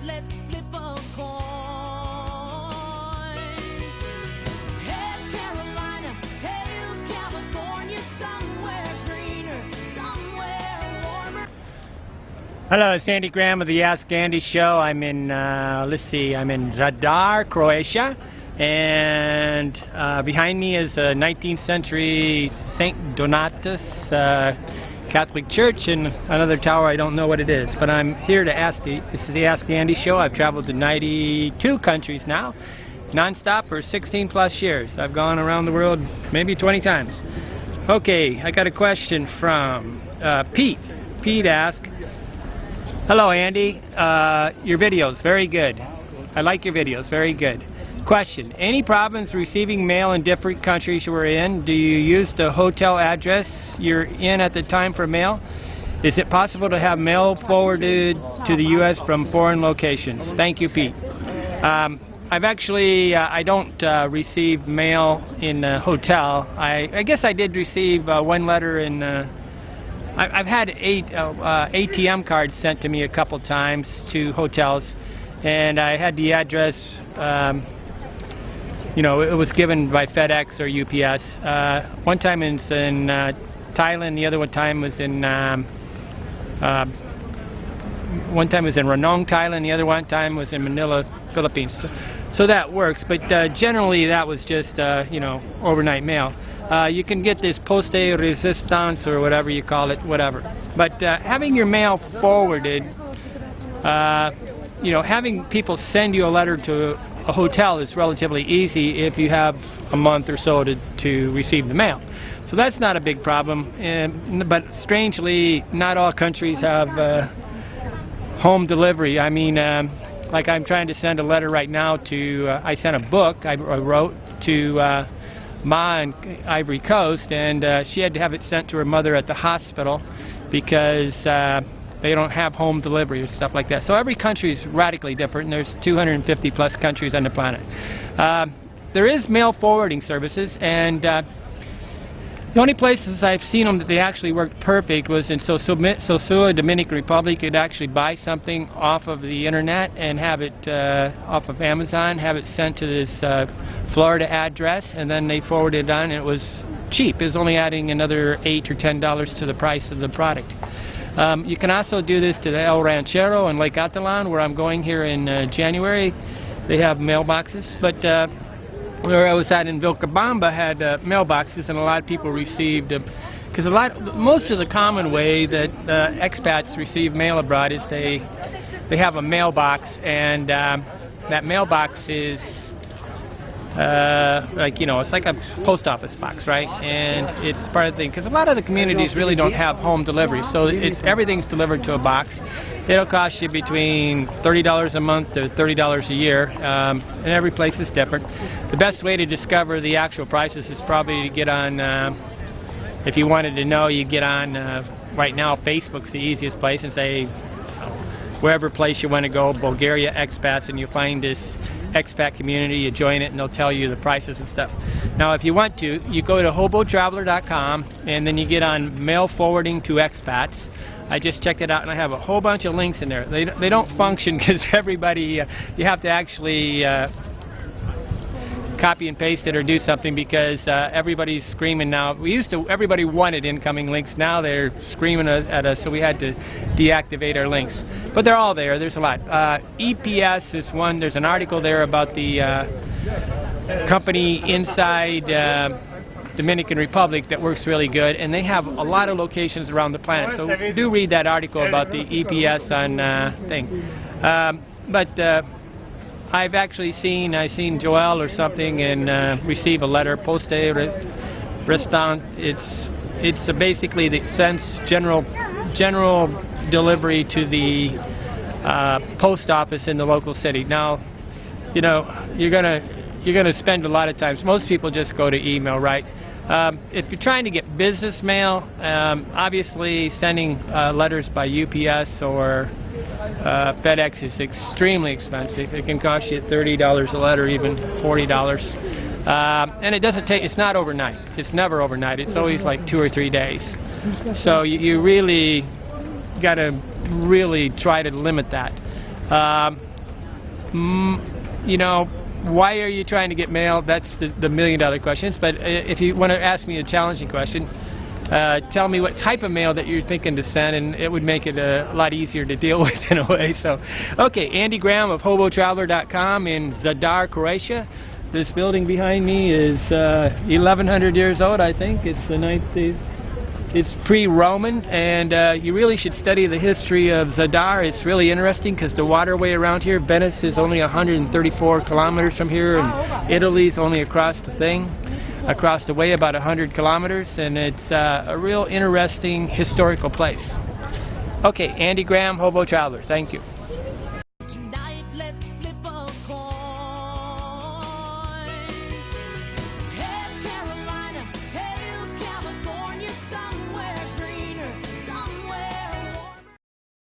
let's flip a coin. Head Carolina, tails California, somewhere greener, somewhere warmer. Hello, it's Andy Graham of the Ask Andy Show. I'm in, I'm in Zadar, Croatia, and behind me is a 19th century St. Donatus Catholic Church, and another tower. I don't know what it is, but I'm here to ask you. This is the Ask Andy Show. I've traveled to 92 countries now, non-stop for 16 plus years. I've gone around the world maybe 20 times. Okay, I got a question from Pete. Pete asked, hello Andy, your videos, very good. I like your videos, very good. Question, any problems receiving mail in different countries you were in? Do you use the hotel address you're in at the time for mail? Is it possible to have mail forwarded to the U.S. from foreign locations? Thank you, Pete. I've actually, I don't receive mail in a hotel. I guess I did receive one letter in, I've had ATM cards sent to me a couple times to hotels, and I had the address, you know, it was given by FedEx or UPS. One time it was in Thailand, the other time was in Ranong, Thailand, the other time was in Manila, Philippines. So that works, but generally that was just, you know, overnight mail. You can get this poste resistance or whatever you call it, whatever. But having your mail forwarded, you know, having people send you a letter to a hotel is relatively easy if you have a month or so to receive the mail. So that's not a big problem. But strangely, not all countries have home delivery. I mean, like I'm trying to send a letter right now to, I sent a book I wrote to Ma in Ivory Coast, and she had to have it sent to her mother at the hospital because they don't have home delivery or stuff like that. So every country is radically different, and there's 250 plus countries on the planet. There is mail forwarding services, and the only places I've seen them that they actually worked perfect was in Sosua, Dominican Republic. You'd actually buy something off of the internet and have it off of Amazon, have it sent to this Florida address, and then they forwarded it on, and it was cheap. It was only adding another $8 or $10 to the price of the product. You can also do this to the El Ranchero in Lake Atalan, where I'm going here in January. They have mailboxes, but where I was at in Vilcabamba had mailboxes, and a lot of people received, because most of the common way that expats receive mail abroad is they have a mailbox, and that mailbox is like, you know, it's like a post office box, right? And it's part of the thing, because a lot of the communities really don't have home delivery, so everything's delivered to a box. It'll cost you between $30 a month to $30 a year, and every place is different. The best way to discover the actual prices is probably to get on, if you wanted to know, you get on, right now Facebook's the easiest place, and say, wherever place you want to go, Bulgaria Expats, and you find this expat community, you join it, and they'll tell you the prices and stuff. Now if you want to, you go to hobotraveler.com, and then you get on mail forwarding to expats. I just checked it out, and I have a whole bunch of links in there. They don't function because everybody, you have to actually copy and paste it or do something, because everybody's screaming now. Everybody wanted incoming links. Now they're screaming at us, so we had to deactivate our links. But they're all there. There's a lot. EPS is one. There's an article there about the company inside Dominican Republic that works really good, and they have a lot of locations around the planet. So do read that article about the EPS on thing. But I've actually seen Joel or something and receive a letter, poste restant. It's basically the sense general delivery to the post office in the local city. Now, you know, you're gonna spend a lot of times. Most people just go to email, right? If you're trying to get business mail, obviously sending letters by UPS or FedEx is extremely expensive. It can cost you $30 a letter, even $40. And it doesn't take, it's not overnight. It's never overnight. It's always like 2 or 3 days. So you really got to really try to limit that. You know, why are you trying to get mail? That's the million-dollar questions. But if you want to ask me a challenging question, tell me what type of mail that you're thinking to send, and it would make it a lot easier to deal with in a way. So, okay, Andy Graham of hobotraveler.com in Zadar, Croatia. This building behind me is 1,100 years old, I think. It's the ninth. It's pre-Roman, and you really should study the history of Zadar. It's really interesting because the waterway around here, Venice is only 134 kilometers from here, and Italy's only across the way about 100 kilometers, and it's a real interesting historical place. Okay, Andy Graham, Hobo Traveler. Thank you.